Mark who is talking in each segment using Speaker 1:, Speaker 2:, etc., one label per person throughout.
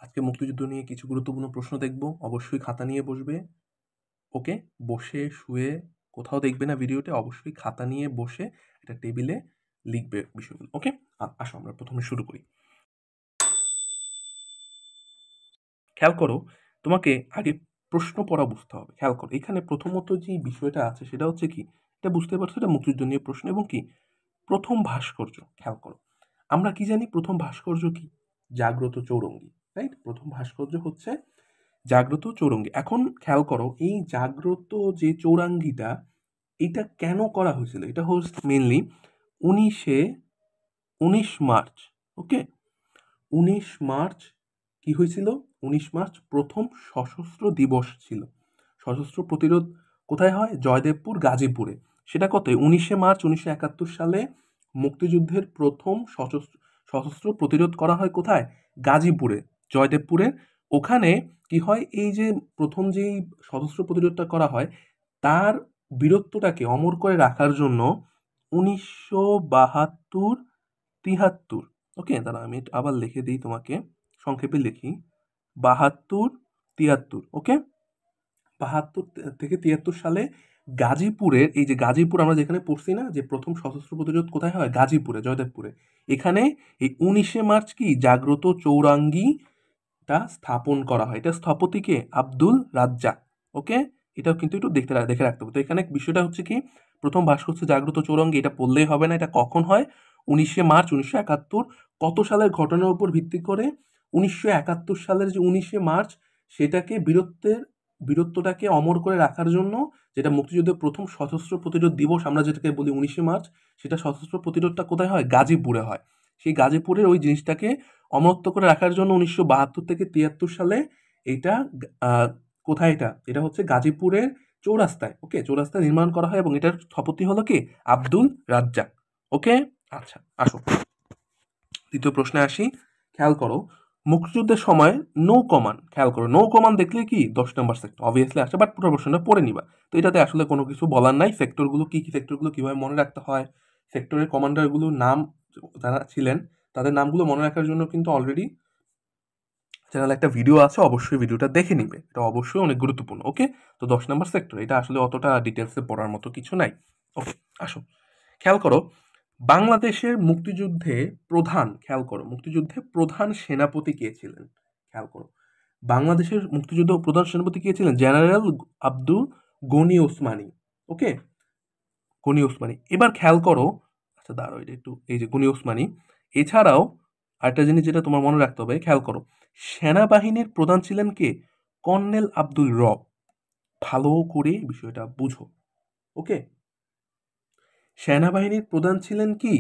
Speaker 1: আজকে মুক্তিযুদ্ধ নিয়ে কিছু গুরুত্বপূর্ণ প্রশ্ন দেখব। অবশ্যই খাতা নিয়ে বসবে। ওকে? বসে শুয়ে কোথাও দেখবে না ভিডিওতে। অবশ্যই খাতা নিয়ে বসে একটা টেবিলে লিখবে বিষয়গুলো। ওকে? আসো আমরা প্রথমে শুরু করি। খেয়াল করো, তোমাকে আগে প্রশ্ন পড়া বুঝতে হবে। খেয়াল করো, এখানে প্রথমত যে বিষয়টা আছে সেটা হচ্ছে কি, এটা বুঝতে পারছো, এটা মুক্তিযুদ্ধ নিয়ে প্রশ্ন এবং কি প্রথম ভাস্কর্য। খেয়াল করো, আমরা কি জানি প্রথম ভাস্কর্য কি? জাগ্রত চৌরঙ্গী, রাইট? প্রথম ভাস্কর্য হচ্ছে জাগ্রত চৌরঙ্গী। এখন খেয়াল করো, এই জাগ্রত যে চৌরাঙ্গীটা, এটা কেন করা হয়েছিল? এটা হচ্ছে মেনলি 19 মার্চ। ওকে, 19 মার্চ কি হয়েছিল? 19 মার্চ প্রথম সশস্ত্র দিবস ছিল। সশস্ত্র প্রতিরোধ কোথায় হয়? জয়দেবপুর, গাজীপুরে। সেটা কত? 19 মার্চ 1971 সালে মুক্তিযুদ্ধের প্রথম সশস্ত্র প্রতিরোধ করা হয় কোথায়? গাজীপুরে, জয়দেবপুরে। ওখানে কি হয়, এই যে প্রথম যেই সশস্ত্র প্রতিরোধটা করা হয়, তার বীরত্বটাকে অমর করে রাখার জন্য 1972-73, ওকে, দাঁড়া আমি আবার লিখে দিই তোমাকে, সংক্ষেপে লিখি, 72-73, ওকে, 72 থেকে 73 সালে গাজীপুরের, এই যে গাজীপুর আমরা যেখানে পড়ছি না, যে প্রথম সশস্ত্র প্রতিরোধ কোথায় হয়? গাজীপুরে, জয়দেবপুরে। এখানে এই 19 মার্চ কি জাগ্রত চৌরাঙ্গীটা স্থাপন করা হয়। এটা স্থপতিকে আব্দুল রাজ্জাক। ওকে, এটাও কিন্তু একটু দেখে রাখতে হবে। তো এখানে বিষয়টা হচ্ছে কি, প্রথম ভাস্কর্য জাগ্রত চৌরঙ্গী, এটা পড়লেই হবে না। এটা কখন হয়? 19 মার্চ 1971। কত সালের ঘটনার উপর ভিত্তি করে? 1971 সালের যে 19 মার্চ, সেটাকে বীরত্বটাকে অমর করে রাখার জন্য, যেটা মুক্তিযুদ্ধের প্রথম সশস্ত্র প্রতিরোধ দিবস আমরা যেটাকে বলি 19 মার্চ, সেটা সশস্ত্র প্রতিরোধটা কোথায় হয়? গাজীপুরে হয়। সেই গাজীপুরের ওই জিনিসটাকে অমরত্ব করে রাখার জন্য 1972 থেকে 73 সালে এইটা কোথায়? এটা হচ্ছে গাজীপুরের চৌরাস্তায়। ওকে, চৌরাস্তায় নির্মাণ করা হয় এবং এটার স্থপতি হলো কি? আব্দুল রাজ্জাক। ওকে, আচ্ছা আসো দ্বিতীয় প্রশ্নে আসি। খেয়াল করো, মুক্তিযুদ্ধের সময় নৌ কমান্ড, খেয়াল করো, নৌ কমান্ড দেখলে কি 10 নম্বর সেক্টর অবভিয়াসলি আসে, বাট পুরো প্রশ্নটা পড়ে নিবা। তো এটাতে আসলে কোনো কিছু বলার নাই। সেক্টরগুলো কি কি, সেক্টরগুলো কিভাবে মনে রাখতে হয়, সেক্টরের কমান্ডারগুলোর নাম যারা ছিলেন তাদের নামগুলো মনে রাখার জন্য কিন্তু অলরেডি চ্যানেলে একটা ভিডিও আছে, অবশ্যই ভিডিওটা দেখে নিবে। এটা অবশ্যই অনেক গুরুত্বপূর্ণ। ওকে, তো 10 নম্বর সেক্টর, এটা আসলে অতটা ডিটেলসে পড়ার মতো কিছু নাই। ওকে, আসো খেয়াল করো, বাংলাদেশের মুক্তিযুদ্ধে প্রধান, খেয়াল করো, মুক্তিযুদ্ধে প্রধান সেনাপতি কে ছিলেন? খেয়াল করো, বাংলাদেশের মুক্তিযুদ্ধ প্রধান সেনাপতি কে ছিলেন? জেনারেল আব্দুল গনি ওসমানী। ওকে, গনি ওসমানী। এবার খেয়াল করো, আচ্ছা দাঁড়াও, এটা একটু, এই যে গনি ওসমানী, এছাড়াও আরেকটা জিনিস যেটা তোমার মনে রাখতে হবে, খেয়াল করো, সেনাবাহিনীর প্রধান ছিলেন কে? কর্নেল আব্দুল রব। ভালো করে বিষয়টা বুঝো। ওকে, সেনাবাহিনীর প্রধান ছিলেন কি?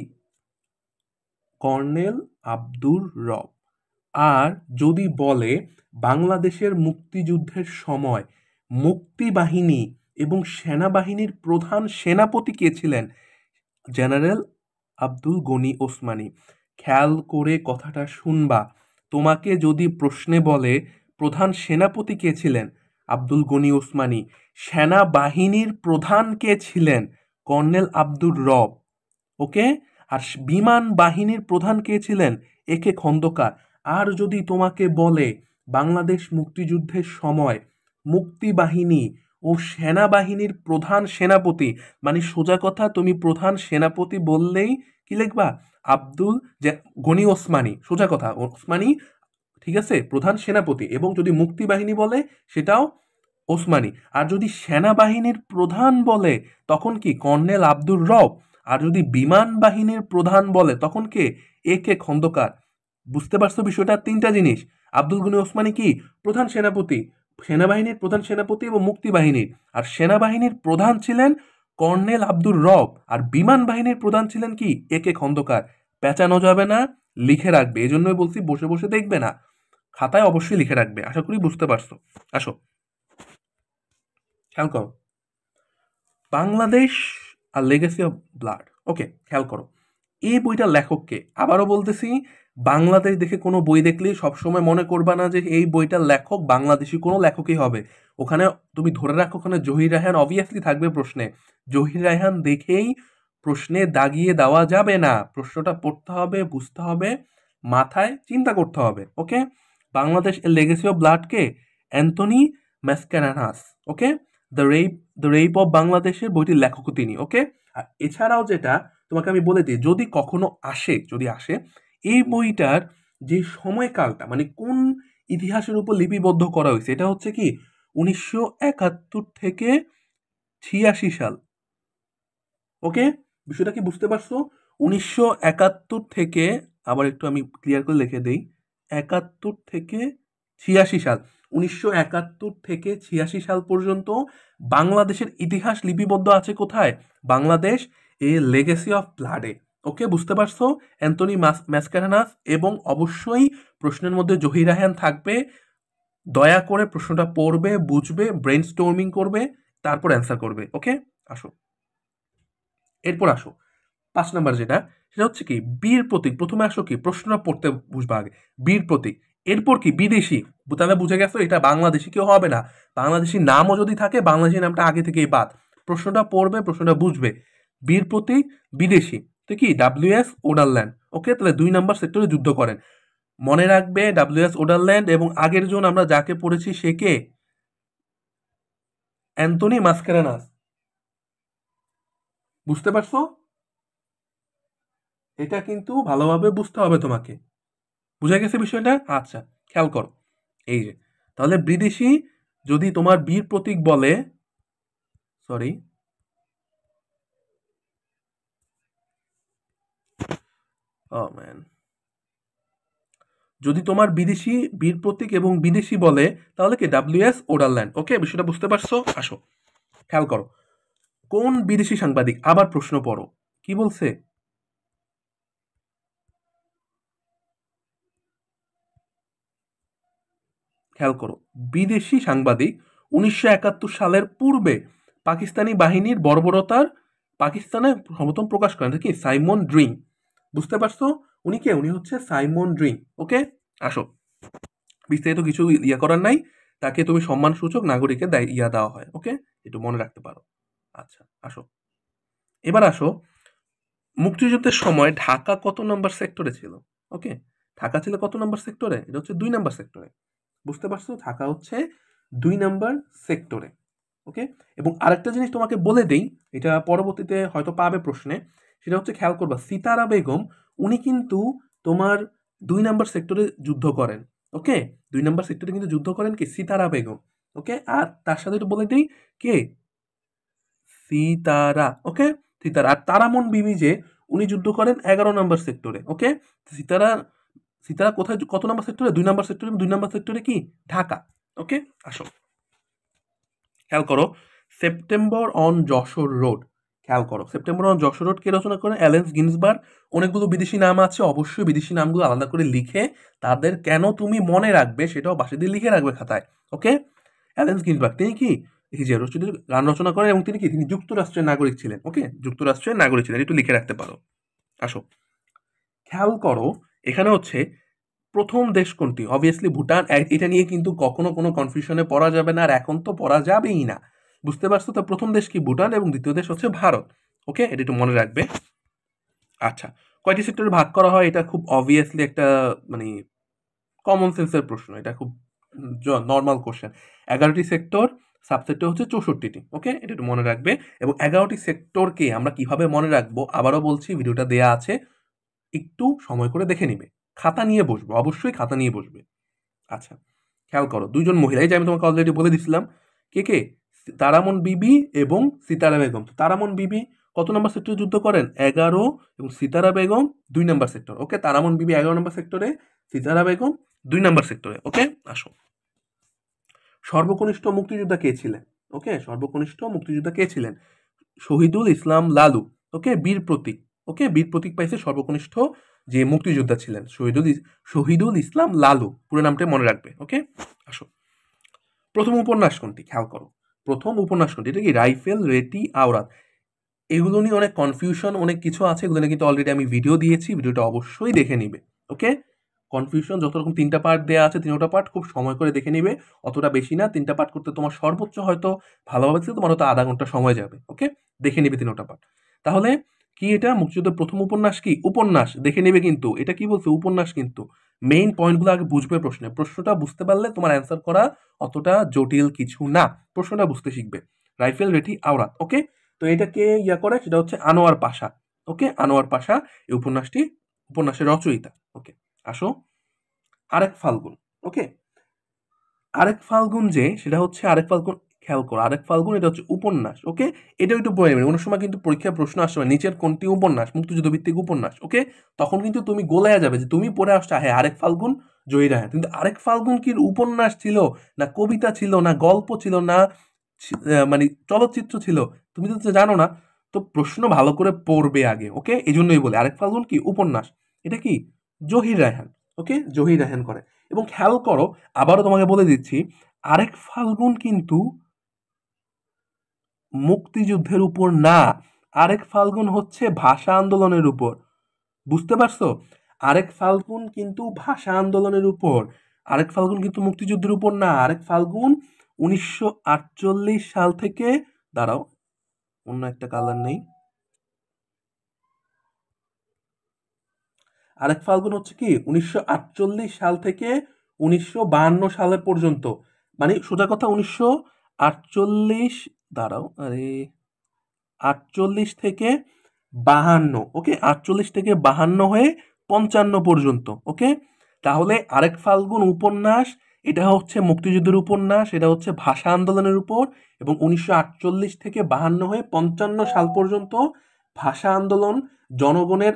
Speaker 1: কর্নেল আব্দুর রব। আর যদি বলে বাংলাদেশের মুক্তিযুদ্ধের সময় মুক্তিবাহিনী এবং সেনাবাহিনীর প্রধান সেনাপতি কে ছিলেন? জেনারেল আব্দুল গনি ওসমানী। খেয়াল করে কথাটা শুনবা। তোমাকে যদি প্রশ্নে বলে প্রধান সেনাপতি কে ছিলেন? আব্দুল গনি ওসমানী। সেনাবাহিনীর প্রধান কে ছিলেন? কর্নেল আব্দুর রব। ওকে, আর বিমান বাহিনীর প্রধান কে ছিলেন? একে খন্দকার। আর যদি তোমাকে বলে বাংলাদেশ মুক্তিযুদ্ধের সময় মুক্তিবাহিনী ও সেনাবাহিনীর প্রধান সেনাপতি, মানে সোজা কথা, তুমি প্রধান সেনাপতি বললেই কি লিখবা? আব্দুল গনি ওসমানী, সোজা কথা, ওসমানী, ঠিক আছে, প্রধান সেনাপতি। এবং যদি মুক্তিবাহিনী বলে সেটাও ওসমানী। আর যদি সেনাবাহিনীর প্রধান বলে তখন কি? কর্নেল আব্দুর রব। আর যদি বিমান বাহিনীর প্রধান বলে তখন কে? এ কে খন্দকার। বুঝতে পারছো বিষয়টা? তিনটা জিনিস। আব্দুল গনি ওসমানী কি? প্রধান সেনাপতি, সেনাবাহিনীর প্রধান সেনাপতি এবং মুক্তিবাহিনীর। আর সেনাবাহিনীর প্রধান ছিলেন কর্নেল আব্দুর রব, আর বিমান বাহিনীর প্রধান ছিলেন কি? এ কে খন্দকার। পেঁচানো যাবে না, লিখে রাখবে। এই জন্যই বলছি বসে বসে দেখবে না, খাতায় অবশ্যই লিখে রাখবে। আশা করি বুঝতে পারছো। আসো খেয়াল করো, বাংলাদেশ আর লেগেসি অফ ব্লাড। ওকে, খেয়াল করো, এই বইটার লেখককে, আবারও বলতেছি, বাংলাদেশ দেখে কোনো বই দেখলেই সবসময় মনে করবা না যে এই বইটার লেখক বাংলাদেশি কোনো লেখকই হবে। ওখানে তুমি ধরে রাখো, ওখানে জহির রায়হান অবভিয়াসলি থাকবে প্রশ্নে। জহির রায়হান দেখেই প্রশ্নে দাগিয়ে দেওয়া যাবে না। প্রশ্নটা পড়তে হবে, বুঝতে হবে, মাথায় চিন্তা করতে হবে। Okay, Bangladesh a legacy of blood কে? Anthony Mascarenhas. Okay, the rape of বাংলাদেশের বইটির লেখকও তিনি। ওকে, আর এছাড়াও যেটা তোমাকে আমি বলে দিই, যদি কখনো আসে, যদি আসে, এই বইটার যে সময়কালটা মানে কোন ইতিহাসের উপর লিপিবদ্ধ করা হয়েছে, এটা হচ্ছে কি 1971 থেকে 86 সাল। ওকে, বিষয়টা কি বুঝতে পারছো? 1971 থেকে, আবার একটু আমি ক্লিয়ার করে লিখে দেই, 71 থেকে 86 সাল, 1971 থেকে 86 সাল পর্যন্ত বাংলাদেশের ইতিহাস লিপিবদ্ধ আছে কোথায়? Bangladesh a legacy of ব্লাডে। ওকে, বুঝতে পারছো? অ্যান্থনি ম্যাসকারেনাস, এবং অবশ্যই প্রশ্নের মধ্যে জহির রায়হান থাকবে। দয়া করে প্রশ্নটা পড়বে, বুঝবে, ব্রেন স্টর্মিং করবে, তারপর অ্যান্সার করবে। ওকে, আসো এরপর আসো 5 নাম্বার যেটা, সেটা হচ্ছে কি বীর প্রতীক। প্রথমে আসো কি প্রশ্নটা পড়তে বুঝবা আগে, বীর প্রতীক। এরপর কি বিদেশি, তাহলে বুঝে গেছো এটা বাংলাদেশি কেউ হবে না। বাংলাদেশি নামও যদি থাকে, বাংলাদেশি নামটা আগে থেকেই বাদ। প্রশ্নটা পড়বে, প্রশ্নটা বুঝবে। বীর প্রতীক, বিদেশি, তো কি WS ওডারল্যান্ড। ওকে, তাহলে 2 নাম্বার সেক্টরে যুদ্ধ করেন। মনে রাখবে WS ওডারল্যান্ড, এবং আগের জন আমরা যাকে পড়েছি সে কে? অ্যান্থনি মাস্কারেনাস। বুঝতে পারছো? এটা কিন্তু ভালোভাবে বুঝতে হবে তোমাকে। বুঝা গেছে বিষয়টা? আচ্ছা, খেয়াল করো। এই যে, তাহলে বিদেশি যদি তোমার বীর প্রতীক বলে, সরি, যদি তোমার বিদেশি বীর প্রতীক এবং বিদেশি বলে, তাহলে কি WS ওডারল্যান্ড। ওকে, বিষয়টা বুঝতে পারছো? আসো খেয়াল করো, কোন বিদেশি সাংবাদিক, আবার প্রশ্ন পড়ো কি বলছে। খেয়াল করো, বিদেশি সাংবাদিক 1971 সালের পূর্বে পাকিস্তানি বাহিনীর বর্বরতার পাকিস্তানে সমর্থন প্রকাশ করেন কি? Simon drink. বুঝতে পারছো? উনি কে? উনি হচ্ছে সাইমন ড্রিং। ওকে, আসো, বিস্তারিত কিছু ইয়া করার নাই, তাকে তুমি সম্মানসূচক নাগরিকের ইয়া দেওয়া হয়। ওকে, একটু মনে রাখতে পারো। আচ্ছা, আসো এবার আসো, মুক্তিযুদ্ধের সময় ঢাকা কত নম্বর সেক্টরে ছিল? ওকে, ঢাকা ছিল কত নম্বর সেক্টরে? এটা হচ্ছে 2 নম্বর সেক্টরে। বুঝতে পারছো? ঢাকা হচ্ছে 2 নম্বর সেক্টরে। ওকে, এবং আরেকটা জিনিস তোমাকে বলে দেই, এটা পরবর্তীতে হয়তো পাবে প্রশ্নে, সেটা হচ্ছে খেয়াল করবা, সিতারা বেগম উনি কিন্তু তোমার 2 নম্বর সেক্টরে যুদ্ধ করেন। ওকে, 2 নম্বর সেক্টরে কিন্তু যুদ্ধ করেন কি? সিতারা বেগম। ওকে, আর তার সাথে একটু বলে দিই, কে? সিতারা। ওকে, সিতারা। আর তারামন বিবি যে, উনি যুদ্ধ করেন 11 নম্বর সেক্টরে। ওকে, সিতারা, সিতারা কোথায়, কত নম্বর সেক্টরে? 2 নম্বর সেক্টরে। 2 নম্বর সেক্টরে কি? ঢাকা। ওকে, আসো খেয়াল করো, সেপ্টেম্বর অন যশোর রোড। খেয়াল করো, সেপ্টেম্বর অন যশোর রোড কে রচনা করেন? অ্যালেন্স গিন্সবার্গ। অনেকগুলো বিদেশি নাম আছে, অবশ্যই বিদেশি নামগুলো আলাদা করে লিখে তাদের কেন তুমি মনে রাখবে সেটাও বাসা দিয়ে লিখে রাখবে খাতায়। ওকে, অ্যালেন্স গিন্সবার্গ তিনি কি এই যে রচিত গান রচনা করেন, এবং তিনি কি? তিনি যুক্তরাষ্ট্রের নাগরিক ছিলেন। ওকে, যুক্তরাষ্ট্রের নাগরিক ছিলেন, একটু লিখে রাখতে পারো। আসো খেয়াল করো, এখানে হচ্ছে প্রথম দেশ কোনটি? অবভিয়াসলি ভুটান। এটা নিয়ে কিন্তু কখনো কোনো কনফিউশনে পড়া যাবে না, আর এখন তো পড়া যাবেই না। বুঝতে পারছো? তো প্রথম দেশ কি? ভুটান, এবং দ্বিতীয় দেশ হচ্ছে ভারত। ওকে, এটা একটু মনে রাখবে। আচ্ছা, কয়টি সেক্টরে ভাগ করা হয়? এটা খুব অবভিয়াসলি একটা মানে কমন সেন্সের প্রশ্ন, এটা খুব নর্মাল কোশ্চেন। 11টি সেক্টর, সাবসেক্টর হচ্ছে 64টি। ওকে, এটা একটু মনে রাখবে। এবং 11টি সেক্টরকে আমরা কিভাবে মনে রাখবো আবারও বলছি, ভিডিওটা দেয়া আছে, একটু সময় করে দেখে নিবে, খাতা নিয়ে বসবে, অবশ্যই খাতা নিয়ে বসবে। আচ্ছা, খেয়াল করো, 2 জন মহিলা, এই যে আমি তোমাকে অলরেডি বলে দিছিলাম, কে কে? তারামন বিবি এবং সিতারা বেগম। তো তারামন বিবি কত নম্বর সেক্টরে যুদ্ধ করেন? 11, এবং সিতারা বেগম 2 নম্বর সেক্টর। ওকে, তারামন বিবি 11 নম্বর সেক্টরে, সিতারা বেগম 2 নম্বর সেক্টরে। ওকে, আসো, সর্বকনিষ্ঠ মুক্তিযোদ্ধা কে ছিলেন? ওকে, সর্বকনিষ্ঠ মুক্তিযোদ্ধা কে ছিলেন? শহীদুল ইসলাম লালু। ওকে, বীর প্রতীক। ওকে, বীর প্রতীক পাইছে সর্বকনিষ্ঠ যে মুক্তিযোদ্ধা ছিলেন, শহীদুল ইসলাম লালু, পুরো নামটা মনে রাখবে। ওকে, আসো, প্রথম উপন্যাস কোনটি? খেয়াল করো, প্রথম উপন্যাস কোনটি? এটা কি? রাইফেল, রেটি, আওরাত। এগুলো নিয়ে অনেক কনফিউশন, অনেক কিছু আছে, এগুলো নিয়ে কিন্তু অলরেডি আমি ভিডিও দিয়েছি, ভিডিওটা অবশ্যই দেখে নিবে। ওকে, কনফিউশন যত রকম 3টা পার্ট দেওয়া আছে, 3টা পার্ট খুব সময় করে দেখে নিবে, অতটা বেশি না। 3টা পার্ট করতে তোমার সর্বোচ্চ হয়তো ভালোভাবে তোমার হয়তো আধা ঘন্টা সময় যাবে। ওকে, দেখে নিবে 3টা পার্ট। তাহলে কি এটা মুক্তিযুদ্ধের প্রথম উপন্যাস? কি উপন্যাস? দেখে নেবে কিন্তু, এটা কি বলছে? উপন্যাস কিন্তু। মেইন পয়েন্টগুলো আগে বুঝবে প্রশ্নটা বুঝতে পারলে তোমার অ্যান্সার করা অতটা জটিল কিছু না, প্রশ্নটা বুঝতে শিখবে। রাইফেল রেঠি আওরাত, ওকে। তো এটাকে ইয়া করে, সেটা হচ্ছে আনোয়ার পাশা, ওকে। আনোয়ার পাশা এই উপন্যাসের রচয়িতা, ওকে। আসো আরেক ফাল্গুন, ওকে। আরেক ফাল্গুন যে সেটা হচ্ছে আরেক ফাল্গুন, খেয়াল করো, আরেক ফাল্গুন এটা হচ্ছে উপন্যাস, ওকে। এটাও একটু পড়ে নেবে, অনেক সময় কিন্তু পরীক্ষায় প্রশ্ন আসবে নিচের কোনটি উপন্যাস, মুক্তিযুদ্ধ ভিত্তিক উপন্যাস, ওকে। তখন কিন্তু তুমি গোলায় যাবে যে তুমি পড়ে আসছো হ্যাঁ আরেক ফাল্গুন জয়ীরা, হ্যাঁ, কিন্তু আরেক ফাল্গুন কি উপন্যাস ছিল, না কবিতা ছিল, না গল্প ছিল, না মানে চলচ্চিত্র ছিল, তুমি তো জানো না। তো প্রশ্ন ভালো করে পড়বে আগে, ওকে। এই জন্যই বলে আরেক ফাল্গুন কি উপন্যাস, এটা কি জহির রায়হান, ওকে, জহির রায়হান করে। এবং খেয়াল করো, আবারও তোমাকে বলে দিচ্ছি, আরেক ফাল্গুন কিন্তু মুক্তিযুদ্ধের উপর না, আরেক ফাল্গুন হচ্ছে ভাষা আন্দোলনের উপর, বুঝতে পারছো? আরেক ফাল্গুন কিন্তু ভাষা আন্দোলনের উপর, আরেক ফাল্গুন কিন্তু মুক্তিযুদ্ধের উপর না। আরেক ফাল্গুন 1948 সাল থেকে, দাঁড়াও অন্য একটা কালার নেই, আরেক ফাল্গুন হচ্ছে কি 1948 সাল থেকে 1952 সালে পর্যন্ত, মানে সোজা কথা 1948, দাঁড়াও, আরে 48 থেকে 52, ওকে, 48 থেকে 52 হয়ে 55 পর্যন্ত, ওকে। তাহলে আরেক ফাল্গুন উপন্যাস, এটা হচ্ছে মুক্তিযুদ্ধের উপন্যাস, এটা হচ্ছে ভাষা আন্দোলনের উপর, এবং 1948 থেকে 52 হয়ে 55 সাল পর্যন্ত ভাষা আন্দোলন, জনগণের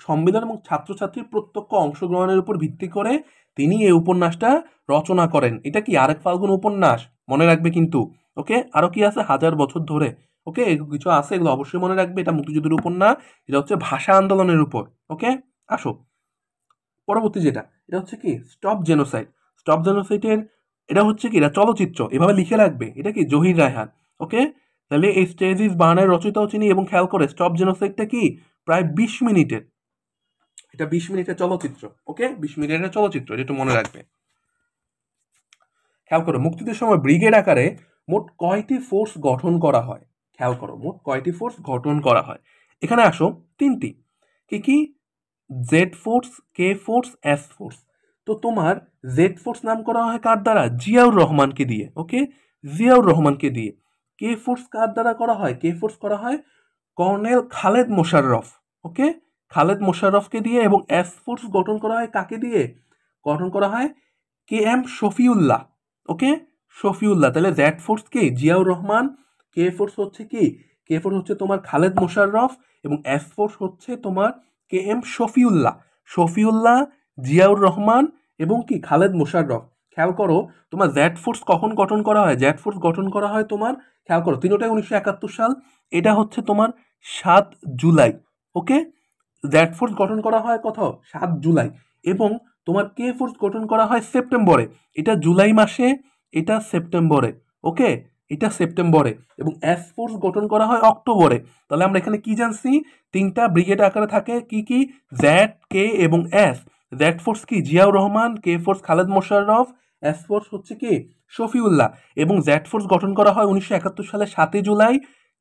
Speaker 1: সম্মিলন এবং ছাত্রছাত্রীর প্রত্যক্ষ অংশগ্রহণের উপর ভিত্তি করে তিনি এই উপন্যাসটা রচনা করেন। এটা কি আরেক ফাল্গুন উপন্যাস, মনে রাখবে কিন্তু, ওকে। আরো কি আছে, হাজার বছর ধরে, ওকে, কিছু আছে, এগুলো অবশ্যই মনে রাখবে। এটা মুক্তিযুদ্ধের উপর না, এটা হচ্ছে ভাষা আন্দোলনের উপর, ওকে। আসো পরবর্তী যেটা, এটা হচ্ছে কি স্টপ জেনোসাইড। স্টপ জেনোসাইডের এটা হচ্ছে কি, এটা চলচ্চিত্র, এভাবে লিখে রাখবে, এটা কি জহির রায়হান, ওকে। তাহলে এই স্টেজিস বার্নের রচয়িতাও চিনি। এবং খেয়াল করে স্টপ জেনোসাইডটা কি প্রায় 20 মিনিটের, এটা 20 মিনিটের চলচ্চিত্র, ওকে, 20 মিনিটের চলচ্চিত্র, এটা একটু মনে রাখবে। খেয়াল করো, মুক্তিযুদ্ধের সময় ব্রিগেড আকারে মোট কয়টি ফোর্স গঠন করা হয়, খেয়াল করো মোট কয়টি ফোর্স গঠন করা হয়। এখানে আসো তিনটি, কি কি, Z force, K force, S force. তো তোমার জেড ফোর্স নাম করা হয় কার দ্বারা, জিয়াউর রহমানকে দিয়ে, ওকে, জিয়াউর রহমানকে দিয়ে। কে ফোর্স কার দ্বারা করা হয়, কে ফোর্স করা হয় কর্নেল খালেদ মোশাররফ, ওকে, খালেদ মোশাররফকে দিয়ে। এবং এস ফোর্স গঠন করা হয় কাকে দিয়ে, গঠন করা হয় কে এম শফিউল্লাহ, ওকে, শফিউল্লাহ। তাহলে জেড ফোর্স কি জিয়াউর রহমান, কে ফোর্স হচ্ছে কি, কে ফোর্স হচ্ছে তোমার খালেদ মোশাররফ, এবং এস ফোর্স হচ্ছে তোমার কে এম শফিউল্লাহ। শফিউল্লাহ, জিয়াউর রহমান এবং কি খালেদ মোশাররফ। খেয়াল করো, তোমার জেড ফোর্স কখন গঠন করা হয়, জেড ফোর্স গঠন করা হয় তোমার, খেয়াল করো তিনোটাই 1971 সাল, এটা হচ্ছে তোমার 7 জুলাই, ওকে। জেড ফোর্স গঠন করা হয় কত, 7 জুলাই। এবং তোমার কে ফোর্স গঠন করা হয় সেপ্টেম্বরে, এটা জুলাই মাসে, এটা সেপ্টেম্বরে, ওকে, এটা সেপ্টেম্বরে। এবং এস ফোর্স গঠন করা হয় অক্টোবরে। তাহলে আমরা এখানে কি জানছি, তিনটা ব্রিগেড আকারে থাকে, কি কি, জেড, কে এবং এস। জেড ফোর্স কি Ziaur Rahman, K force Khaled Mosharraf, S force হচ্ছে কি শফিউল্লাহ। এবং জেড ফোর্স গঠন করা হয় 1971 সালে 7 জুলাই,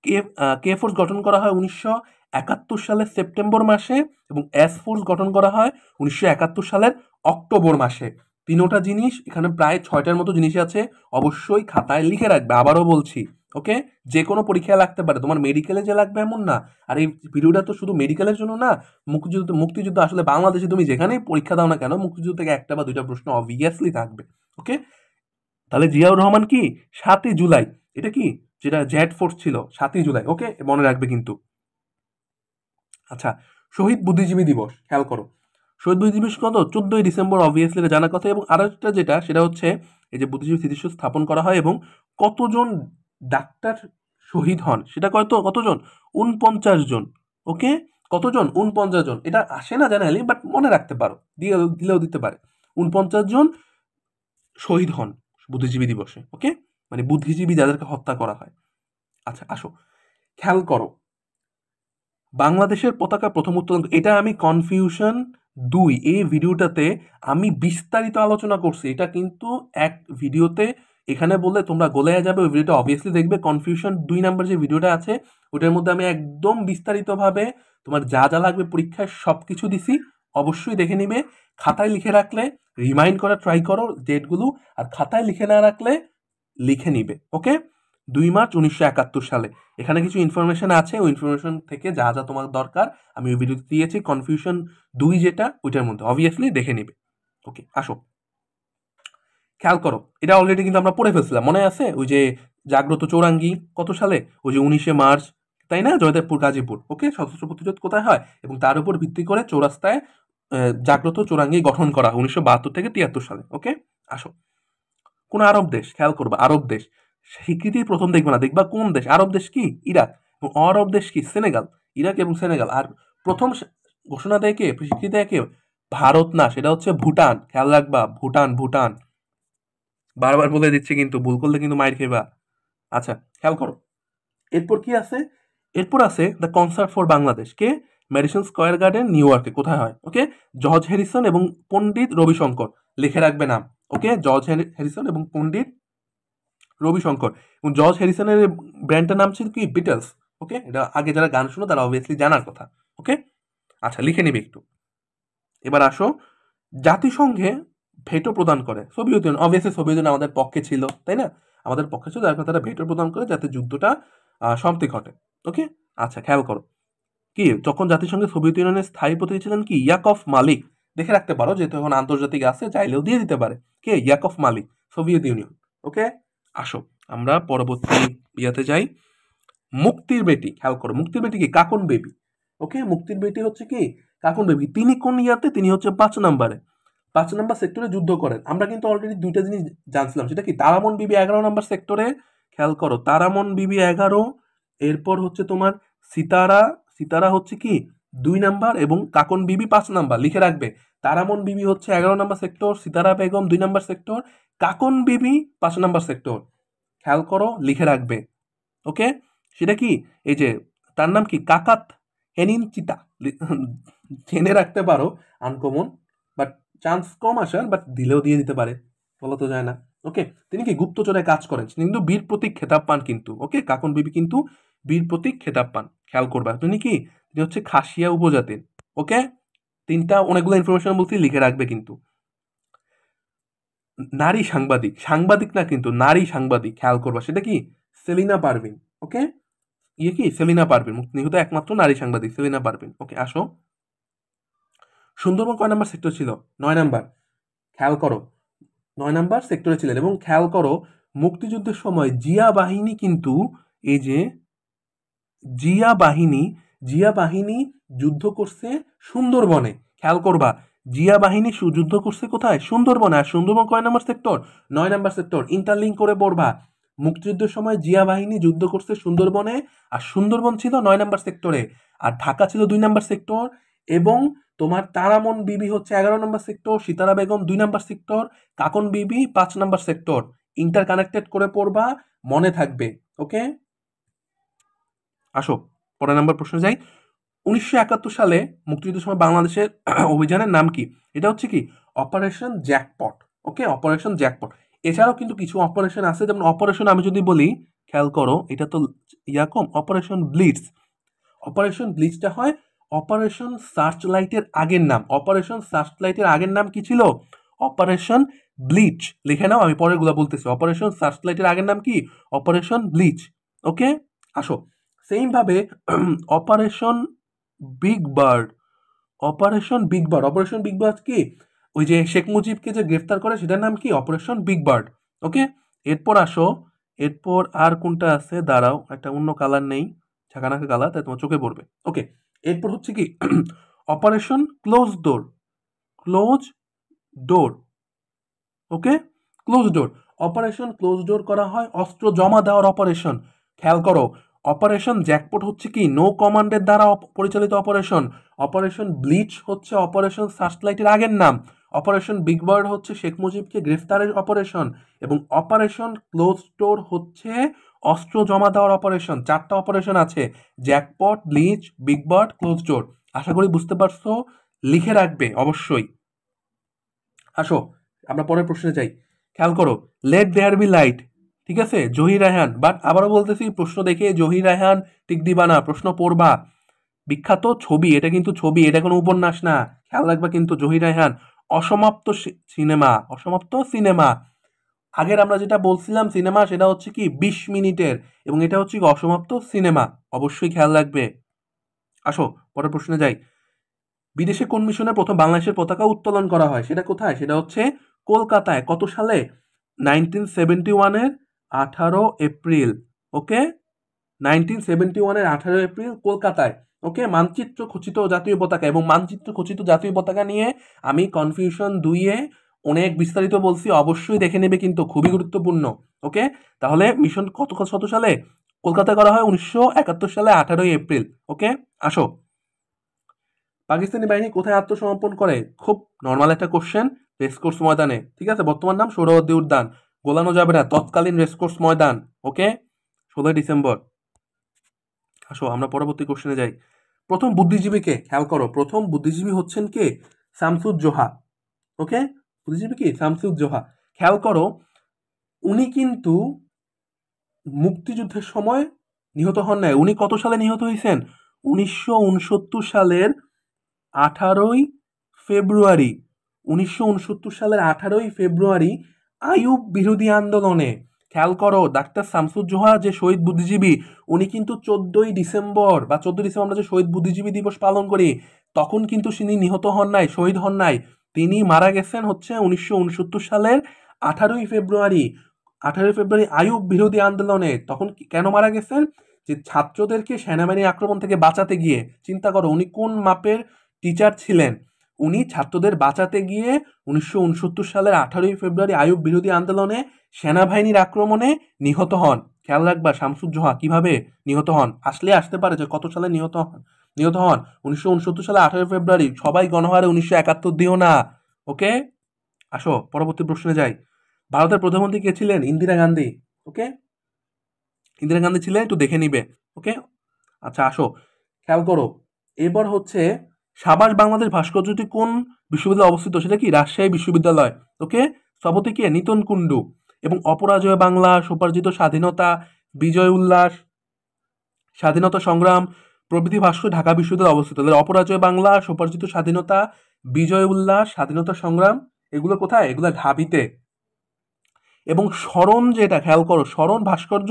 Speaker 1: কে কে ফোর্স গঠন করা হয় 1971 সালের সেপ্টেম্বর মাসে, এবং এস ফোর্স গঠন করা হয় 1971 সালের অক্টোবর মাসে। তিনোটা জিনিস এখানে প্রায় 6টার মতো জিনিস আছে, অবশ্যই খাতায় লিখে রাখবে, আবারও বলছি, ওকে। যে কোনো পরীক্ষায় লাগতে পারে, তোমার মেডিকেলে যে লাগবে এমন না। আর এই ভিডিওটা তো শুধু মেডিকেলের জন্য না, মুক্তিযুদ্ধ আসলে বাংলাদেশে তুমি যেখানেই পরীক্ষা দাও না কেন, মুক্তিযুদ্ধ থেকে একটা বা দুইটা প্রশ্ন অবভিয়াসলি থাকবে, ওকে। তাহলে জিয়াউর রহমান কি 7 জুলাই, এটা কি যেটা জেড ফোর্স ছিল 7 জুলাই, ওকে, মনে রাখবে কিন্তু। আচ্ছা, শহীদ বুদ্ধিজীবী দিবস, খেয়াল করো, শহীদ বুদ্ধিজীবী দিবস কত, 14ই ডিসেম্বর, অবভিয়াসলি এটা জানার কথা। এবং আরেকটা যেটা, সেটা হচ্ছে এই যে বুদ্ধিজীবী স্মৃতিসৌধ স্থাপন করা হয়, এবং কতজন ডাক্তার শহীদ হন সেটা কতজন, 49 জন, ওকে, কতজন, 49 জন। এটা আসে না জানালি, বাট মনে রাখতে পারো, দিলেও দিতে পারে। 49 জন শহীদ হন বুদ্ধিজীবী দিবসে, ওকে, মানে বুদ্ধিজীবী যাদেরকে হত্যা করা হয়। আচ্ছা আসো, খেয়াল করো, বাংলাদেশের পতাকা প্রথম উত্তোলন, এটা আমি কনফিউশন 2 এই ভিডিওটাতে আমি বিস্তারিত আলোচনা করছি। এটা কিন্তু এক ভিডিওতে এখানে বললে তোমরা গোলে যাবে, ওই ভিডিওটা অবভিয়াসলি দেখবে। কনফিউশন 2 নাম্বার যে ভিডিওটা আছে, ওটার মধ্যে আমি একদম বিস্তারিতভাবে তোমার যা যা লাগবে পরীক্ষায় সব কিছু দিছি, অবশ্যই দেখে নিবে, খাতায় লিখে রাখলে রিমাইন্ড করা ট্রাই করো ডেটগুলো, আর খাতায় লিখে না রাখলে লিখে নিবে। ওকে, 2 মার্চ 1971 সালে এখানে কিছু ইনফরমেশন আছে, ওই ইনফরমেশন থেকে যা যা তোমার দরকার আমি ওই ভিডিওতে দিয়েছি, কনফিউশন 2 যেটা ওইটার মধ্যে অবভিয়াসলি দেখে নিবে। ওকে, আসো খেয়াল করো, এটা অলরেডি কিন্তু আমরা পড়ে ফেলছিলাম, মনে আছে? ওই যে জাগ্রত চৌরাঙ্গী কত সালে? ওই যে 19 মার্চ, তাই না? জয়দেবপুর গাজীপুর। ওকে, সশস্ত্র প্রতিরোধ কোথায় হয় এবং তার উপর ভিত্তি করে চৌরাস্তায় জাগ্রত চৌরাঙ্গী গঠন করা 1972 থেকে 73 সালে। ওকে, আসো কোন আরব দেশ, খেয়াল করবা আরব দেশ, স্বীকৃতি প্রথম দেখবে না, দেখবা কোন দেশ। আরব দেশ কি? ইরাক। এবং আরব দেশ কি? সেনেগাল। ইরাক এবং সেনেগাল। আর প্রথম ঘোষণা দেয় কে, স্বীকৃতি দেয় কে? ভারত না, সেটা হচ্ছে ভুটান। খেয়াল রাখবা, ভুটান। ভুটান বারবার বলে দিচ্ছে, কিন্তু ভুল করলে কিন্তু মাইর খেবা। আচ্ছা, খেয়াল করো এরপর কি আছে। এরপর আছে the concert for Bangladesh, K? Madison square garden, new ইয়র্কে। কোথায় হয়? ওকে, জর্জ হ্যারিসন এবং পণ্ডিত রবিশঙ্কর, লিখে রাখবে নাম। ওকে, জর্জ হ্যারিসন এবং পণ্ডিত রবিশঙ্কর। এবং জর্জ হ্যারিসনের ব্র্যান্ডটার নাম ছিল কি? বিটলস। ওকে, এটা আগে যারা গান শুনো তারা অবভিয়াসলি জানার কথা। ওকে, আচ্ছা লিখে নিবে একটু। এবার আসো, জাতিসংঘে ভেটো প্রদান করে Soviet union. Obviously Soviet union আমাদের পক্ষে ছিল, তাই না? আমাদের পক্ষে ছিল, যার কারণে তারা ভেটো প্রদান করে যাতে যুদ্ধটা সমাপ্তি ঘটে। ওকে, আচ্ছা খেয়াল করো কি, তখন জাতিসংঘে সোভিয়েত ইউনিয়নের স্থায়ী প্রতিনিধি ছিলেন কি? ইয়াকভ মালিক। দেখে রাখতে পারো, যেহেতু এখন আন্তর্জাতিক আছে, চাইলেও দিয়ে দিতে পারে। কে? ইয়াকভ মালিক, সোভিয়েত ইউনিয়ন। ওকে, আসো আমরা পরবর্তী ইয়াতে যাই। মুক্তির বেটি, খেয়াল করো মুক্তির বেটি কি? কাকন বেবি। ওকে, মুক্তির বেটি হচ্ছে কি? কাকন বেবি। তিনি কোন ইয়াতে? তিনি হচ্ছে 5 নম্বরে, 5 নম্বর সেক্টরে যুদ্ধ করেন। আমরা কিন্তু অলরেডি দুইটা জিনিস জানছিলাম, সেটা কি? তারামন বিবি 11 নম্বর সেক্টরে। খেয়াল করো, তারামন বিবি 11, এরপর হচ্ছে তোমার সিতারা। সিতারা হচ্ছে কি? 2 নম্বর, এবং কাকন বিবি 5 নম্বর। লিখে রাখবে, তারামন বিবি হচ্ছে 11 নম্বর সেক্টর, সিতারা বেগম 2 নম্বর সেক্টর, কাকন বিবি 5 নম্বর সেক্টর। খেয়াল করো, লিখে রাখবে। ওকে, সেটা কি? এই যে তার নাম কি? কাকাত হেনিন চিতা। জেনে রাখতে পারো, আনকমন, বাট চান্স কম আসার, বাট দিলেও দিয়ে দিতে পারে, বলা তো যায় না। ওকে, তিনি কি? গুপ্তচরে কাজ করেন, তিনি কিন্তু বীর প্রতীক খেতাব পান কিন্তু। ওকে, কাকন বিবি কিন্তু বীর প্রতীক খেতাব পান, খেয়াল করবা। তিনি কি? তিনি হচ্ছে খাসিয়া উপজাতির। ওকে, তিনটা অনেকগুলো ইনফরমেশন বলছি, লিখে রাখবে কিন্তু। নারী সাংবাদিক, সাংবাদিক না কিন্তু নারী সাংবাদিক, খেয়াল করবা। সেটা কি? সেলিনা পারভিন। ওকে, ইয়ে কি? সেলিনা পারভিন, নিহত একমাত্র নারী সাংবাদিক সেলিনা পারভিন। ওকে, আসো সুন্দরবন কয় নাম্বার সেক্টর ছিল? 9 নম্বর। খেয়াল করো, 9 নম্বর সেক্টরে ছিলেন। এবং খেয়াল করো, মুক্তিযুদ্ধের সময় জিয়া বাহিনী কিন্তু, এই যে জিয়া বাহিনী, জিয়া বাহিনী যুদ্ধ করছে সুন্দরবনে। খেয়াল করবা, জিয়া বাহিনী যুদ্ধ করছে কোথায়? সুন্দরবনে। আর সুন্দরবন কয় নম্বর সেক্টর? 9 নম্বর সেক্টর। ইন্টারলিঙ্ক করে পড়বা, মুক্তিযুদ্ধের সময় জিয়া বাহিনী যুদ্ধ করছে সুন্দরবনে, আর সুন্দরবন ছিল 9 নম্বর সেক্টরে, আর ঢাকা ছিল 2 নম্বর সেক্টর, এবং তোমার তারামন বিবি হচ্ছে 11 নম্বর সেক্টর, সিতারা বেগম 2 নম্বর সেক্টর, কাকন বিবি 5 নম্বর সেক্টর। ইন্টার কানেক্টেড করে পড়বা, মনে থাকবে। ওকে, আসো পরের নাম্বার প্রশ্ন যাই। 1971 সালে মুক্তিযুদ্ধের সময় বাংলাদেশের অভিযানের নাম কি? এটা হচ্ছে কি? Operation jackpot. Okay, operation jackpot. এছাড়াও কিন্তু কিছু অপারেশন আছে, যেমন অপারেশন আমি যদি বলি, খেয়াল করো, এটা তো ইয়াকম, অপারেশন ব্লিটস। অপারেশন ব্লিচটা হয় অপারেশন সার্চ লাইটের আগের নাম। অপারেশন সার্চ লাইটের আগের নাম কি ছিল? Operation bleach. লিখে নাও, আমি পরের গুলা বলতেছি। অপারেশন সার্চ লাইটের আগের নাম কি? Operation bleach. ওকে, আসো সেম ভাবে operation big bird. Operation big bird, operation big bird কি? ওই যে শেখ মুজিবকে যে গ্রেফতার করে, সেটার নাম কি? Operation big bird. ওকে, এরপর আসো, এরপর আর কোনটা আছে? দাঁড়াও, একটা অন্য কালার নেই, ছাকানাকা কালার, তাই তোমার চোখে পড়বে। ওকে, এরপর হচ্ছে কি? Operation close door. Close door. Okay, close door. Operation close door করা হয় অস্ত্র জমা দেওয়ার অপারেশন। খেয়াল করো, অপারেশন জ্যাকপট হচ্ছে কি? নো কমান্ডের দ্বারা পরিচালিত অপারেশন। অপারেশন ব্লিচ হচ্ছে অপারেশন সার্চলাইটের আগের নাম। অপারেশন বিগ বার্ড হচ্ছে শেখ মুজিবকে গ্রেফতারের অপারেশন, এবং অপারেশন ক্লোজ ডোর হচ্ছে অস্ত্র জমা দেওয়ার অপারেশন। 4টা অপারেশন আছে, jackpot, bleach, big bird, close door. আশা করি বুঝতে পারছো, লিখে রাখবে অবশ্যই। আসো আমরা পরের প্রশ্নে যাই। খেয়াল করো, লেট দেয়ার বি লাইট, ঠিক আছে, জহির রায়হান। বাট আবারও বলতেছি, প্রশ্ন দেখে জহির রায়হান টিক দিবা না, প্রশ্ন পড়বা। বিখ্যাত ছবি, এটা কিন্তু ছবি, এটা কোনো উপন্যাস না, খেয়াল রাখবা কিন্তু জহির রায়হান। অসমাপ্ত সিনেমা, অসমাপ্ত সিনেমা। আগের আমরা যেটা বলছিলাম সিনেমা, সেটা হচ্ছে কি 20 মিনিটের, এবং এটা হচ্ছে কি অসমাপ্ত সিনেমা, অবশ্যই খেয়াল রাখবে। আসো পরের প্রশ্নে যাই। বিদেশে কোন মিশনে প্রথম বাংলাদেশের পতাকা উত্তোলন করা হয়, সেটা কোথায়? সেটা হচ্ছে কলকাতায়। কত সালে? 1971-এর 18 এপ্রিল। ওকে, 1971-এর 18 এপ্রিল কলকাতায়। ওকে, মানচিত্র খচিত জাতীয় পতাকা, এবং মানচিত্র খচিত জাতীয় পতাকা নিয়ে আমি কনফিউশন 2-এ অনেক বিস্তারিত বলছি, অবশ্যই দেখে নেবে কিন্তু, খুবই গুরুত্বপূর্ণ। ওকে, তাহলে মিশন কত সালে কলকাতায় করা হয়? 1971 সালে 18 এপ্রিল। ওকে, আসো। পাকিস্তানি বাহিনী কোথায় আত্মসমর্পণ করে? খুব নর্মাল একটা কোশ্চেন, রেসকোর্স ময়দানে। ঠিক আছে, বর্তমান নাম সোহরাওয়ার্দী উদ্যান, গোলানো যাবে না, তৎকালীন রেসকোর্স ময়দান। ওকে, 16 ডিসেম্বর। আসো আমরা পরবর্তী কোশ্চেনে যাই। প্রথম বুদ্ধিজীবীকে, খেয়াল করো, প্রথম বুদ্ধিজীবী হচ্ছেন কে? শামসুজ্জোহা। ওকে, বুদ্ধিজীবী কি? শামসুজ্জোহা। খেয়াল করো, উনি কিন্তু মুক্তিযুদ্ধের সময় নিহত হন নাই। উনি কত সালে নিহত হয়েছেন? 1969 সালের 18 ফেব্রুয়ারি। 1969 সালের 18 ফেব্রুয়ারি আইয়ুব বিরোধী আন্দোলনে। খেয়াল করো, ডাক্তার শামসুজ্জোহা যে শহীদ বুদ্ধিজীবী, উনি কিন্তু 14 ডিসেম্বর বা 14 ডিসেম্বর আমরা যে শহীদ বুদ্ধিজীবী দিবস পালন করি, তখন কিন্তু তিনি নিহত হন নাই, শহীদ হন নাই। তিনি মারা গেছেন হচ্ছে 1969 সালের 18 ফেব্রুয়ারি। 18 ফেব্রুয়ারি আইয়ুব বিরোধী আন্দোলনে। তখন কেন মারা গেছেন? যে ছাত্রদেরকে সেনাবাহিনীর আক্রমণ থেকে বাঁচাতে গিয়ে। চিন্তা করো, উনি কোন মাপের টিচার ছিলেন? উনি ছাত্রদের বাঁচাতে গিয়ে 1969 সালের 18 ফেব্রুয়ারি আইয়ুব বিরোধী আন্দোলনে সেনাবাহিনীর আক্রমণে নিহত হন। খেয়াল রাখবা শামসুজ্জোহা কিভাবে নিহত হন, আসতে পারে যে কত সালে নিহত হন 1969 সালে 18 ফেব্রুয়ারি। সবাই গণহারে 1971 দিও না। ওকে, আসো পরবর্তী প্রশ্নে যাই। ভারতের প্রধানমন্ত্রী কে ছিলেন? ইন্দিরা গান্ধী। ওকে, ইন্দিরা গান্ধী ছিলেন, একটু দেখে নিবে। ওকে, আচ্ছা আসো, খেয়াল করো, এবার হচ্ছে সাবাস বাংলাদেশ ভাস্কর্যটি কোন বিশ্ববিদ্যালয়ে অবস্থিত? সেটা কি? রাজশাহী বিশ্ববিদ্যালয়। ওকে, স্থপতি কে? নিতন কুণ্ডু। এবং অপরাজয় বাংলা, স্বোপার্জিত স্বাধীনতা, বিজয় উল্লাস, স্বাধীনতা সংগ্রাম প্রভৃতি ভাস্কর ঢাকা বিশ্ববিদ্যালয়ে অবস্থিত। অপরাজয় বাংলা, স্বোপার্জিত স্বাধীনতা, বিজয় উল্লাস, স্বাধীনতা সংগ্রাম, এগুলো কোথায়? এগুলো ঢাবিতে। এবং স্মরণ, যেটা খেয়াল করো, স্মরণ ভাস্কর্য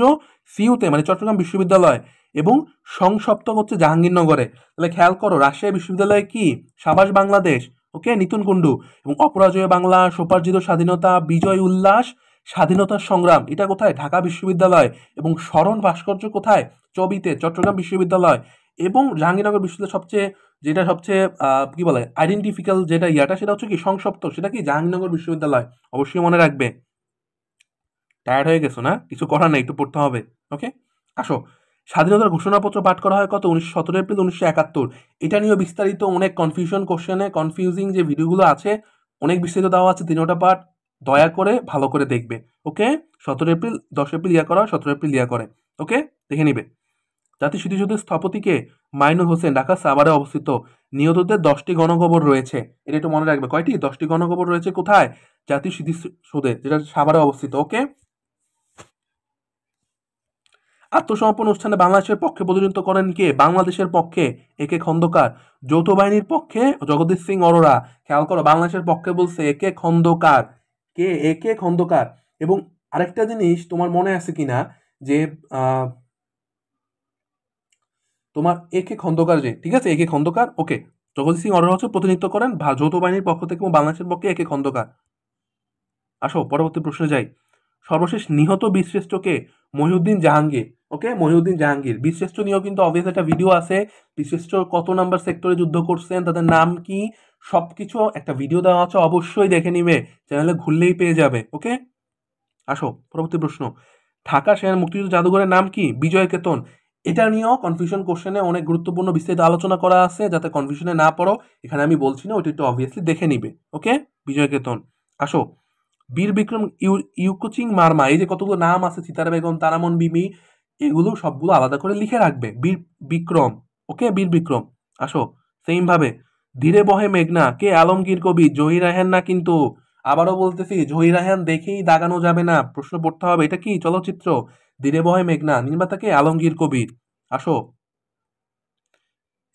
Speaker 1: সিইউতে মানে চট্টগ্রাম বিশ্ববিদ্যালয়, এবং সংসপ্তক হচ্ছে জাহাঙ্গীরনগরে। তাহলে খেয়াল করো, রাজশাহী বিশ্ববিদ্যালয় কি? সাবাস বাংলাদেশ। ওকে, নিতুন কুণ্ডু। এবং অপরাজয় বাংলা, স্বোপার্জিত স্বাধীনতা, বিজয় উল্লাস, স্বাধীনতার সংগ্রাম, এটা কোথায়? ঢাকা বিশ্ববিদ্যালয়। এবং স্মরণ ভাস্কর্য কোথায়? চবিতে, চট্টগ্রাম বিশ্ববিদ্যালয়। এবং জাহাঙ্গীরনগর বিশ্ববিদ্যালয় সবচেয়ে কি বলে আইডেন্টিফিক্যাল যেটা ইয়াটা, সেটা হচ্ছে কি সংসপ্তক, সেটা কি? জাহাঙ্গীরনগর বিশ্ববিদ্যালয়। অবশ্যই মনে রাখবে। টায়ার্ড হয়ে গেছো না? কিছু করার নেই, একটু পড়তে হবে। ওকে, আসো। স্বাধীনতার ঘোষণাপত্র পাঠ করা হয় কত? 17 এপ্রিল 1971। এটা নিয়েও বিস্তারিত অনেক কনফিউশন কোশ্চেনে কনফিউজিং যে ভিডিওগুলো আছে, অনেক বিস্তারিত দেওয়া আছে, 3টা পার্ট, দয়া করে ভালো করে দেখবে। ওকে, 17 এপ্রিল 10 এপ্রিল ইয়া করা হয়, 17 এপ্রিল ইয়া করে। ওকে, দেখে নিবে। জাতীয় স্মৃতিসৌধের স্থপতিকে? মাইনুল হোসেন, ঢাকা সাভারে অবস্থিত। নিহতদের 10টি গণকবর রয়েছে, এটা একটু মনে রাখবে। কয়টি? 10টি গণকবর রয়েছে কোথায়? জাতীয় স্মৃতিসৌধে, যেটা সাভারে অবস্থিত। ওকে, আত্মসমর্পণ অনুষ্ঠানে বাংলাদেশের পক্ষে প্রতিনিধিত্ব করেন কে? বাংলাদেশের পক্ষে একে খন্দকার। যৌথ বাহিনীর পক্ষে জগদীশ সিং অরোরা। খেয়াল করো, বাংলাদেশের পক্ষে বলছে একে খন্দকার। কে? একে খন্দকার। এবং আরেকটা জিনিস তোমার মনে আছে কিনা, যে তোমার একে খন্দকার, যে ঠিক আছে, একে খন্দকার। ওকে, জগদীশ সিং অরোরা হচ্ছে প্রতিনিধিত্ব করেন যৌথ বাহিনীর পক্ষ থেকে, এবং বাংলাদেশের পক্ষে একে খন্দকার। আসো পরবর্তী প্রশ্নে যাই। সর্বশেষ নিহত বীরশ্রেষ্ঠকে? মহিউদ্দিন জাহাঙ্গীর। ওকে, মহিউদ্দিন জাহাঙ্গীর। বীরশ্রেষ্ঠ নিয়েও কিন্তু অবভিয়াস একটা ভিডিও আছে, বীরশ্রেষ্ঠ কত নাম্বার সেক্টরে যুদ্ধ করছেন, তাদের নাম কি, সবকিছু একটা ভিডিও দেওয়া আছে, অবশ্যই দেখে নিবে, চ্যানেলে ঘুরলেই পেয়ে যাবে। ওকে, আসো পরবর্তী প্রশ্ন। ঢাকা সেনা মুক্তিযুদ্ধ জাদুঘরের নাম কি? বিজয় কেতন। এটা নিয়েও কনফিউশন কোশ্চেনে অনেক গুরুত্বপূর্ণ বিস্তারিত আলোচনা করা আছে, যাতে কনফিউশনে না পড়ো, এখানে আমি বলছি না, ওটা একটু অবভিয়াসলি দেখে নিবে। ওকে, বিজয় কেতন। আসো, বীর বিক্রম ইউকোচিং মারমা, এই যে কতগুলো নাম আছে, সিতারা বেগম, তারামন বিবি, এগুলো সবগুলো আলাদা করে লিখে রাখবে। বীর বিক্রম। ওকে, বীর বিক্রম। আসো, সেম ভাবে ধীরে বহে মেঘনা কে? আলমগীর কবি। জহির রায়হান না কিন্তু, আবারও বলতেছি, জহির রায়হান দেখেই দাগানো যাবে না, প্রশ্ন পড়তে হবে। এটা কি? চলচ্চিত্র। ধীরে বহে মেঘনা, নির্মাতা কে? আলমগীর কবির। আসো,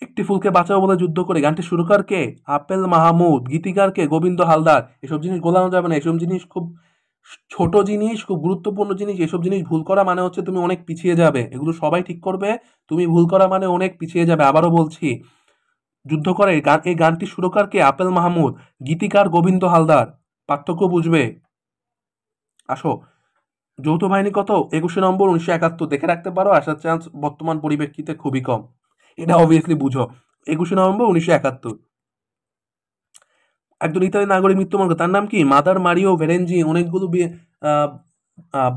Speaker 1: একটি ফুলকে বাঁচাও বলে যুদ্ধ করে গানটি সুরকার কে? আপেল মাহমুদ। গীতিকার কে? গোবিন্দ হালদার। এসব জিনিস গোলানো যাবে না, এসব জিনিস খুব ছোট জিনিস, খুব গুরুত্বপূর্ণ জিনিস। এসব জিনিস ভুল করা মানে হচ্ছে তুমি অনেক পিছিয়ে যাবে, এগুলো সবাই ঠিক করবে, তুমি ভুল করা মানে অনেক পিছিয়ে যাবে। আবারও বলছি, যুদ্ধ করে এই গানটি সুরকার কে? আপেল মাহমুদ। গীতিকার গোবিন্দ হালদার। পার্থক্য বুঝবে। আসো, যৌথ বাহিনী কত? 21 নভেম্বর 1971। দেখে রাখতে পারো, আসার চান্স বর্তমান পরিপ্রেক্ষিতে খুবই কম। এটা অবভিয়াসলি বুঝো। 21 নভেম্বর 1971। একজন ইতালি নাগরিক মৃত্যুবরণ করে, তার নাম কি? Mother Mario Veronesi. অনেকগুলো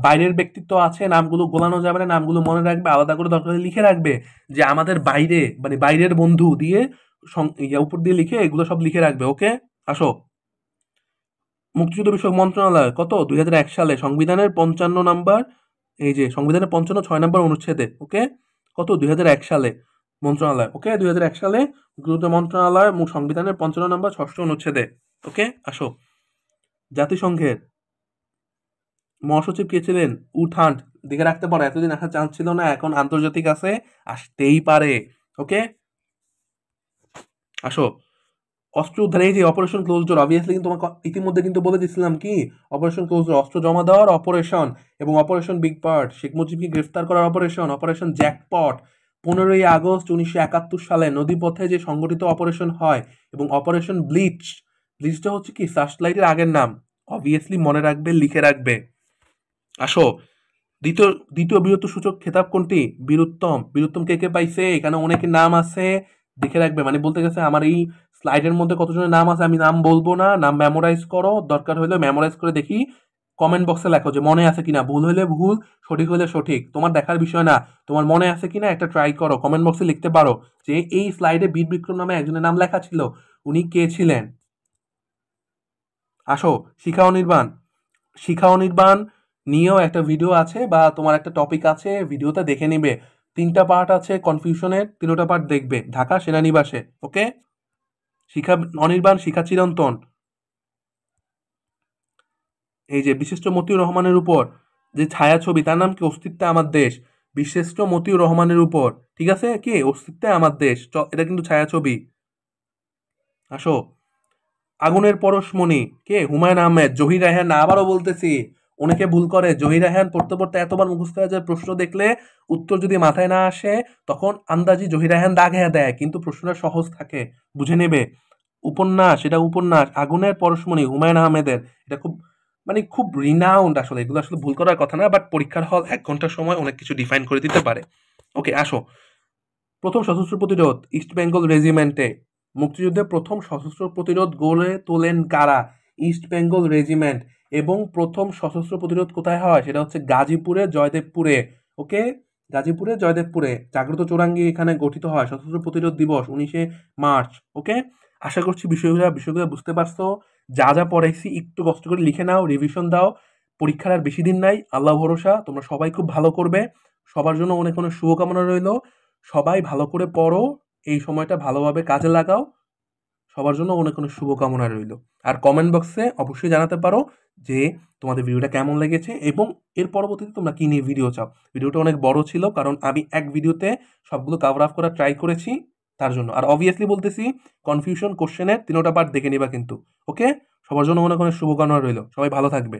Speaker 1: বাইরের ব্যক্তিত্ব আছে, নামগুলো গোলানো যাবে না, নামগুলো মনে রাখবে, আলাদা করে দরকার হলে লিখে রাখবে যে আমাদের বাইরে, মানে বাইরের বন্ধু দিয়ে উপর দিয়ে লিখে এগুলো সব লিখে রাখবে। ওকে, আসো। মুক্তিযুদ্ধ বিষয়ক মন্ত্রণালয় কত? 2001 সালে। সংবিধানের 55 নম্বর, এই যে সংবিধানের 55 6 নম্বর অনুচ্ছেদে। ওকে, কত? 2001 সালে মন্ত্রণালয়। ওকে, 2001 সালে গুরুত্ব মন্ত্রণালয় সংবিধানের 55 নম্বর 6ষ্ঠ অনুচ্ছেদে। ওকে, আসো। জাতিসংঘের মহাসচিব কে ছিলেন? উথান্ট। দেখে রাখতে পারো, এতদিন আসার চান্স ছিল না, এখন আন্তর্জাতিক আছে, আসতেই পারে। ওকে, আসো। অস্ত্র উদ্ধার, এই যে অপারেশন ক্লোজ ডোর, অবভিয়াসলি কিন্তু তোমাকে ইতিমধ্যে কিন্তু বলে দিচ্ছিলাম কি অপারেশন ক্লোজ ডোর, অস্ত্র জমা দেওয়ার অপারেশন, এবং অপারেশন বিগ পার্ট, শেখ মুজিবকে গ্রেফতার করার অপারেশন, অপারেশন জ্যাকপট। 15ই আগস্ট 1971 সালে নদীপথে যে সংগঠিত অপারেশন হয়, এবং অপারেশন ব্লিচ। ব্লিচটা হচ্ছে কি সার্চলাইটের আগের নাম, অবভিয়াসলি মনে রাখবে, লিখে রাখবে। আসো, দ্বিতীয় দ্বিতীয় বীরত্ব সূচক খেতাব কোনটি? বীরুত্তম। বীরুত্তম কে কে পাইছে? এখানে অনেকের নাম আছে, দেখে রাখবে। মানে বলতে গেছে আমার এই স্লাইডের মধ্যে কতজনের নাম আছে আমি নাম বলবো না, নাম মেমোরাইজ করো, দরকার হলে মেমোরাইজ করে দেখি, কমেন্ট বক্সে লেখো যে মনে আছে কিনা, ভুল হলে ভুল, সঠিক হলে সঠিক, তোমার দেখার বিষয় না, তোমার মনে আছে কিনা একটা ট্রাই করো, কমেন্ট বক্সে লিখতে পারো যে এই স্লাইডে বীর বিক্রম নামে একজনের নাম লেখা ছিল, উনি কে ছিলেন। আসো, শিখা অনির্বাণ। শিখা অনির্বাণ নিয়েও একটা ভিডিও আছে, বা তোমার একটা টপিক আছে, ভিডিওটা দেখে নিবে। 3টা পার্ট আছে কনফিউশনের, 3টা পার্ট দেখবে, ঢাকা সেনানিবাসে। ওকে, শিখা অনির্বাণ, শিখা চিরন্তন। এই যে বিশিষ্ট মতিউর রহমানের উপর যে ছায়াছবি, তার নাম কি? অস্তিত্বে আমার দেশ। বিশিষ্ট মতিউর রহমানের উপর, ঠিক আছে, কি? অস্তিত্বে আমার দেশ, এটা কিন্তু ছায়াছবি। আসো, আগুনের পরশমণি কে? হুমায়ুন আহমেদ। জহির রায়হান না, আবারও বলতেছি, অনেকে ভুল করে, জহির রায়হান পড়তে পড়তে এতবার মুখস্থ হয়ে যায়, প্রশ্ন দেখলে উত্তর যদি মাথায় না আসে তখন আন্দাজি জহির রায়হান দাগে দেয়, কিন্তু প্রশ্নটা সহজ থাকে, বুঝে নেবে। উপন্যাস, এটা উপন্যাস, আগুনের পরশমণি, হুমায়ুন আহমেদের। এটা খুব, মানে খুব রিনাউন্ড, আসলে এগুলো আসলে ভুল করার কথা না, বাট পরীক্ষার হল 1 ঘন্টার সময় অনেক কিছু ডিফাইন করে দিতে পারে। ওকে, আসো। প্রথম সশস্ত্র প্রতিরোধ ইস্ট বেঙ্গল রেজিমেন্টে, মুক্তিযুদ্ধে প্রথম সশস্ত্র প্রতিরোধ গড়ে তোলেন কারা? East Bengal regiment. এবং প্রথম সশস্ত্র প্রতিরোধ কোথায় হয়? সেটা হচ্ছে গাজীপুরে, জয়দেবপুরে। ওকে, গাজীপুরে, জয়দেবপুরে জাগ্রত চৌরাঙ্গী এখানে গঠিত হয় সশস্ত্র প্রতিরোধ দিবস 19 মার্চ। ওকে, আশা করছি বিষয়গুলো বুঝতে পারছো। যা যা পড়াইছি একটু কষ্ট করে লিখে নাও, রিভিশন দাও, পরীক্ষার আর বেশি দিন নাই, আল্লাহ ভরসা, তোমরা সবাই খুব ভালো করবে। সবার জন্য অনেক অনেক শুভকামনা রইল। সবাই ভালো করে পড়ো, এই সময়টা ভালোভাবে কাজে লাগাও। সবার জন্য অনেক অনেক শুভকামনা রইল। আর কমেন্ট বক্সে অবশ্যই জানাতে পারো যে তোমাদের ভিডিওটা কেমন লেগেছে, এবং এর পরবর্তীতে তোমরা কি নিয়ে ভিডিও চাও। ভিডিওটা অনেক বড় ছিল, কারণ আমি এক ভিডিওতে সবগুলো কভার আপ করার ট্রাই করেছি, তার জন্য। আর অবভিয়াসলি বলতেছি, কনফিউশন কোশ্চেনের 3টা পার্ট দেখে নিবা কিন্তু। ওকে, সবার জন্য অনেক অনেক শুভকামনা রইল, সবাই ভালো থাকবে।